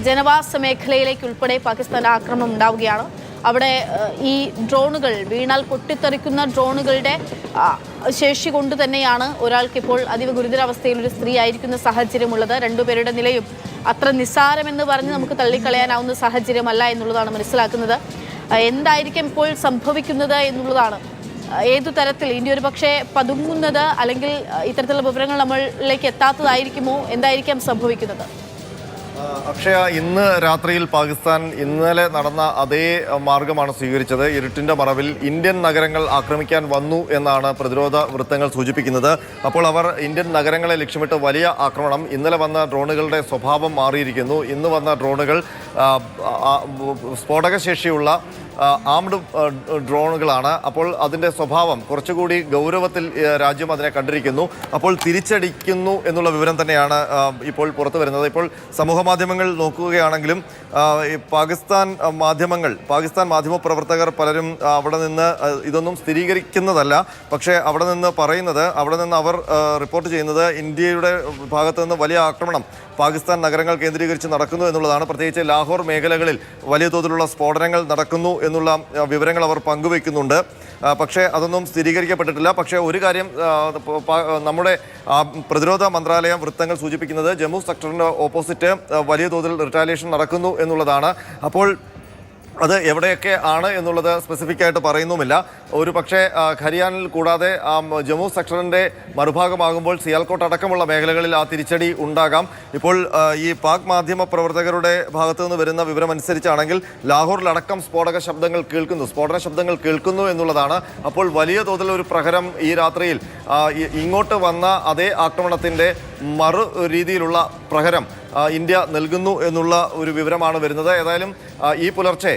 ജനവാസ മേഖലയിലേക്ക് ഉൾപ്പെടെ പാകിസ്ഥാൻ ആക്രമണം ഉണ്ടാവുകയാണ്. അവിടെ ഈ ഡ്രോണുകൾ വീണാൽ പൊട്ടിത്തെറിക്കുന്ന ഡ്രോണുകളുടെ ശേഷി കൊണ്ട് തന്നെയാണ് ഒരാൾക്കിപ്പോൾ അതീവ ഗുരുതരാവസ്ഥയിൽ ഒരു സ്ത്രീ ആയിരിക്കുന്ന സാഹചര്യമുള്ളത്. രണ്ടുപേരുടെ നിലയും അത്ര നിസ്സാരമെന്ന് പറഞ്ഞ് നമുക്ക് തള്ളിക്കളയാനാവുന്ന സാഹചര്യമല്ല എന്നുള്ളതാണ് മനസ്സിലാക്കുന്നത്. എന്തായിരിക്കും ഇപ്പോൾ സംഭവിക്കുന്നത് എന്നുള്ളതാണ്. ഏതു തരത്തിൽ ഇന്ത്യ ഒരു പക്ഷേ പതുങ്ങുന്നത് അല്ലെങ്കിൽ ഇത്തരത്തിലുള്ള വിവരങ്ങൾ നമ്മളിലേക്ക് എത്താത്തതായിരിക്കുമോ? എന്തായിരിക്കാം സംഭവിക്കുന്നത്? അക്ഷയ, ഇന്ന് രാത്രിയിൽ പാകിസ്ഥാൻ ഇന്നലെ നടന്ന അതേ മാർഗമാണ് സ്വീകരിച്ചത്. ഇരുട്ടിന്റെ മറവിൽ ഇന്ത്യൻ നഗരങ്ങൾ ആക്രമിക്കാൻ വന്നു എന്നാണ് പ്രതിരോധ വൃത്തങ്ങൾ സൂചിപ്പിക്കുന്നത്. അപ്പോൾ അവർ ഇന്ത്യൻ നഗരങ്ങളെ ലക്ഷ്യമിട്ട് വലിയ ആക്രമണം. ഇന്നലെ വന്ന ഡ്രോണുകളുടെ സ്വഭാവം മാറിയിരിക്കുന്നു. ഇന്ന് വന്ന ഡ്രോണുകൾ സ്ഫോടകശേഷിയുള്ള ആംഡ് ഡ്രോണുകളാണ്. അപ്പോൾ അതിൻ്റെ സ്വഭാവം കുറച്ചുകൂടി ഗൗരവത്തിൽ രാജ്യം അതിനെ കണ്ടിരിക്കുന്നു. അപ്പോൾ തിരിച്ചടിക്കുന്നു എന്നുള്ള വിവരം തന്നെയാണ് ഇപ്പോൾ പുറത്തു വരുന്നത്. ഇപ്പോൾ സമൂഹ മാധ്യമങ്ങൾ നോക്കുകയാണെങ്കിലും പാകിസ്ഥാൻ മാധ്യമ പ്രവർത്തകർ പലരും അവിടെ നിന്ന് ഇതൊന്നും സ്ഥിരീകരിക്കുന്നതല്ല. പക്ഷേ അവിടെ നിന്ന് അവർ റിപ്പോർട്ട് ചെയ്യുന്നത് ഇന്ത്യയുടെ ഭാഗത്തു നിന്ന് വലിയ ആക്രമണം പാകിസ്ഥാൻ നഗരങ്ങൾ കേന്ദ്രീകരിച്ച് നടക്കുന്നു എന്നുള്ളതാണ്. പ്രത്യേകിച്ച് ലാഹോർ മേഖലകളിൽ വലിയ തോതിലുള്ള സ്ഫോടനങ്ങൾ നടക്കുന്നു എന്നുള്ള വിവരങ്ങൾ അവർ പങ്കുവയ്ക്കുന്നുണ്ട്. പക്ഷേ അതൊന്നും സ്ഥിരീകരിക്കപ്പെട്ടിട്ടില്ല. പക്ഷേ ഒരു കാര്യം നമ്മുടെ പ്രതിരോധ മന്ത്രാലയം വൃത്തങ്ങൾ സൂചിപ്പിക്കുന്നത് ജമ്മു സെക്ടറിൻ്റെ ഓപ്പോസിറ്റ് വലിയ തോതിൽ റിറ്റാലിയേഷൻ നടക്കുന്നു എന്നുള്ളതാണ്. അപ്പോൾ അത് എവിടെയൊക്കെ ആണ് എന്നുള്ളത് സ്പെസിഫിക് ആയിട്ട് പറയുന്നുമില്ല. ഒരു പക്ഷേ ഖരിയാനിൽ കൂടാതെ ജമ്മു സെക്ടറിൻ്റെ മറുഭാഗമാകുമ്പോൾ സിയാൽകോട്ട് അടക്കമുള്ള മേഖലകളിൽ ആ തിരിച്ചടി ഉണ്ടാകാം. ഇപ്പോൾ ഈ പാക് മാധ്യമ പ്രവർത്തകരുടെ ഭാഗത്തു നിന്ന് വരുന്ന വിവരമനുസരിച്ചാണെങ്കിൽ ലാഹോറിലടക്കം സ്ഫോടന ശബ്ദങ്ങൾ കേൾക്കുന്നു എന്നുള്ളതാണ്. അപ്പോൾ വലിയ തോതിൽ ഒരു പ്രഹരം ഈ രാത്രിയിൽ ഇങ്ങോട്ട് വന്ന അതേ ആക്രമണത്തിൻ്റെ മറു രീതിയിലുള്ള പ്രഹരം ഇന്ത്യ നൽകുന്നു എന്നുള്ള ഒരു വിവരമാണ് വരുന്നത്. ഏതായാലും ഈ പുലർച്ചെ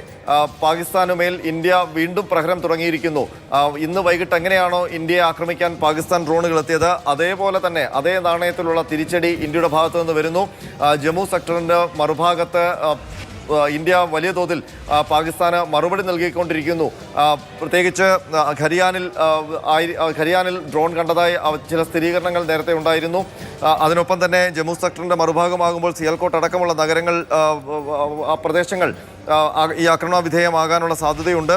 പാകിസ്ഥാനുമേൽ ഇന്ത്യ വീണ്ടും പ്രഹരം തുടങ്ങിയിരിക്കുന്നു. ഇന്ന് വൈകിട്ട് എങ്ങനെയാണോ ഇന്ത്യയെ ആക്രമിക്കാൻ പാകിസ്ഥാൻ ഡ്രോണുകൾ എത്തിയത്, അതേപോലെ തന്നെ അതേ നാണയത്തിലുള്ള തിരിച്ചടി ഇന്ത്യയുടെ ഭാഗത്തു നിന്ന് വരുന്നു. ജമ്മു സെക്ടറിൻ്റെ മറുഭാഗത്ത് ഇന്ത്യ വലിയ തോതിൽ പാകിസ്ഥാന് മറുപടി നൽകിക്കൊണ്ടിരിക്കുന്നു. പ്രത്യേകിച്ച് ഖരിയാനിൽ ഡ്രോൺ കണ്ടതായി ചില സ്ഥിരീകരണങ്ങൾ നേരത്തെ ഉണ്ടായിരുന്നു. അതിനൊപ്പം തന്നെ ജമ്മു സെക്ടറിൻ്റെ മറുഭാഗമാകുമ്പോൾ സിയാൽകോട്ട് അടക്കമുള്ള നഗരങ്ങൾ ആ പ്രദേശങ്ങൾ ഈ ആക്രമണ വിധേയമാകാനുള്ള സാധ്യതയുണ്ട്.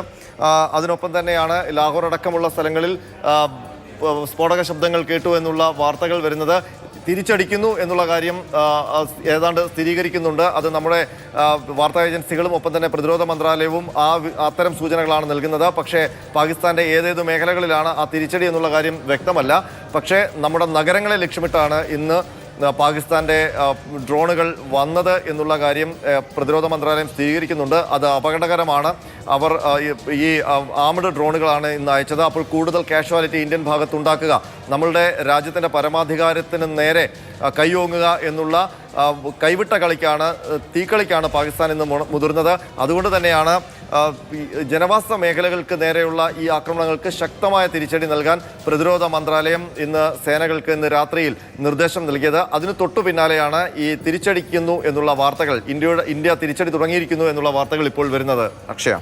അതിനൊപ്പം തന്നെയാണ് ലാഹോർ അടക്കമുള്ള സ്ഥലങ്ങളിൽ സ്ഫോടക ശബ്ദങ്ങൾ കേട്ടു എന്നുള്ള വാർത്തകൾ വരുന്നത്. തിരിച്ചടിക്കുന്നു എന്നുള്ള കാര്യം ഏതാണ്ട് സ്ഥിരീകരിക്കുന്നുണ്ട്. അത് നമ്മുടെ വാർത്താ ഏജൻസികളും ഒപ്പം തന്നെ പ്രതിരോധ മന്ത്രാലയവും അത്തരം സൂചനകളാണ് നൽകുന്നത്. പക്ഷേ പാകിസ്ഥാൻ്റെ ഏതേത് മേഖലകളിലാണ് ആ തിരിച്ചടി എന്നുള്ള കാര്യം വ്യക്തമല്ല. പക്ഷേ നമ്മുടെ നഗരങ്ങളെ ലക്ഷ്യമിട്ടാണ് ഇന്ന് പാകിസ്ഥാൻ്റെ ഡ്രോണുകൾ വന്നത് എന്നുള്ള കാര്യം പ്രതിരോധ മന്ത്രാലയം സ്ഥിരീകരിക്കുന്നുണ്ട്. അത് അപകടകരമാണ്. അവർ ഈ ആംഡ് ഡ്രോണുകളാണ് ഇന്ന് അയച്ചത്. അപ്പോൾ കൂടുതൽ കാഷ്വാലിറ്റി ഇന്ത്യൻ ഭാഗത്തുണ്ടാക്കുക, നമ്മളുടെ രാജ്യത്തിൻ്റെ പരമാധികാരത്തിന് നേരെ കൈയോങ്ങുക എന്നുള്ള കൈവിട്ട തീക്കളിക്കാണ് പാകിസ്ഥാൻ ഇന്ന് മുതിർന്നത്. അതുകൊണ്ട് തന്നെയാണ് ജനവാസ മേഖലകൾക്ക് നേരെയുള്ള ഈ ആക്രമണങ്ങൾക്ക് ശക്തമായ തിരിച്ചടി നൽകാൻ പ്രതിരോധ മന്ത്രാലയം ഇന്ന് സേനകൾക്ക് ഇന്ന് രാത്രിയിൽ നിർദ്ദേശം നൽകിയത്. അതിന് തൊട്ടു പിന്നാലെയാണ് ഈ തിരിച്ചടിക്കുന്നു എന്നുള്ള വാർത്തകൾ, ഇന്ത്യ തിരിച്ചടി തുടങ്ങിയിരിക്കുന്നു എന്നുള്ള വാർത്തകൾ ഇപ്പോൾ വരുന്നത്. അക്ഷയ,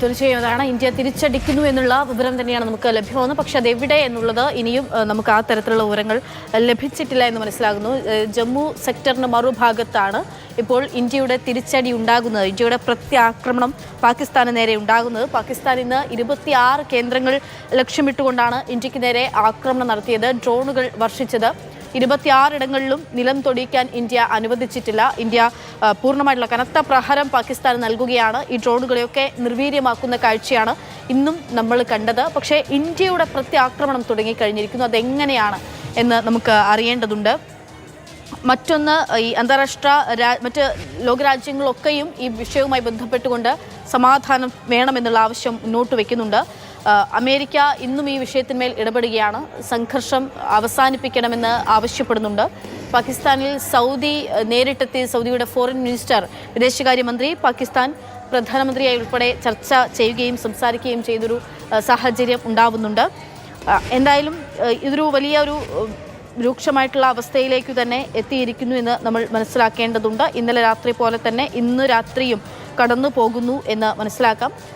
തീർച്ചയായും അതാണ്, ഇന്ത്യ തിരിച്ചടിക്കുന്നു എന്നുള്ള വിവരം തന്നെയാണ് നമുക്ക് ലഭ്യമാകുന്നത്. പക്ഷെ അതെവിടെ എന്നുള്ളത് ഇനിയും നമുക്ക് ആ തരത്തിലുള്ള വിവരങ്ങൾ ലഭിച്ചിട്ടില്ല എന്ന് മനസ്സിലാകുന്നു. ജമ്മു സെക്ടറിന് മറുഭാഗത്താണ് ഇപ്പോൾ ഇന്ത്യയുടെ തിരിച്ചടി ഉണ്ടാകുന്നത്, ഇന്ത്യയുടെ പ്രത്യാക്രമണം പാകിസ്ഥാന് നേരെ ഉണ്ടാകുന്നത്. പാകിസ്ഥാൻ ഇന്ന് 26 കേന്ദ്രങ്ങൾ ലക്ഷ്യമിട്ടുകൊണ്ടാണ് ഇന്ത്യക്ക് നേരെ ആക്രമണം നടത്തിയത്, ഡ്രോണുകൾ വർഷിച്ചത്. 26 ഇടങ്ങളിലും നിലം തൊടിയിക്കാൻ ഇന്ത്യ അനുവദിച്ചിട്ടില്ല. ഇന്ത്യ പൂർണ്ണമായിട്ടുള്ള കനത്ത പ്രഹരം പാകിസ്ഥാൻ നൽകുകയാണ്. ഈ ഡ്രോണുകളെയൊക്കെ നിർവീര്യമാക്കുന്ന കാഴ്ചയാണ് ഇന്നും നമ്മൾ കണ്ടത്. പക്ഷേ ഇന്ത്യയുടെ പ്രത്യാക്രമണം തുടങ്ങിക്കഴിഞ്ഞിരിക്കുന്നു. അതെങ്ങനെയാണ് എന്ന് നമുക്ക് അറിയേണ്ടതുണ്ട്. മറ്റൊന്ന്, ഈ അന്താരാഷ്ട്ര മറ്റ് ലോകരാജ്യങ്ങളൊക്കെയും ഈ വിഷയവുമായി ബന്ധപ്പെട്ടുകൊണ്ട് സമാധാനം വേണമെന്നുള്ള ആവശ്യം മുന്നോട്ട് വയ്ക്കുന്നുണ്ട്. അമേരിക്ക ഇന്നും ഈ വിഷയത്തിന്മേൽ ഇടപെടുകയാണ്, സംഘർഷം അവസാനിപ്പിക്കണമെന്ന് ആവശ്യപ്പെടുന്നുണ്ട്. പാകിസ്ഥാനിൽ സൗദി നേരിട്ടെത്തി സൗദിയുടെ ഫോറിൻ മിനിസ്റ്റർ, വിദേശകാര്യമന്ത്രി പാകിസ്ഥാൻ പ്രധാനമന്ത്രിയായി ഉൾപ്പെടെ ചർച്ച ചെയ്യുകയും സംസാരിക്കുകയും ചെയ്തൊരു സാഹചര്യം ഉണ്ടാവുന്നുണ്ട്. എന്തായാലും ഇതൊരു വലിയൊരു രൂക്ഷമായിട്ടുള്ള അവസ്ഥയിലേക്ക് തന്നെ എത്തിയിരിക്കുന്നു എന്ന് നമ്മൾ മനസ്സിലാക്കേണ്ടതുണ്ട്. ഇന്നലെ രാത്രി പോലെ തന്നെ ഇന്ന് രാത്രിയും കടന്നു പോകുന്നു എന്ന് മനസ്സിലാക്കാം.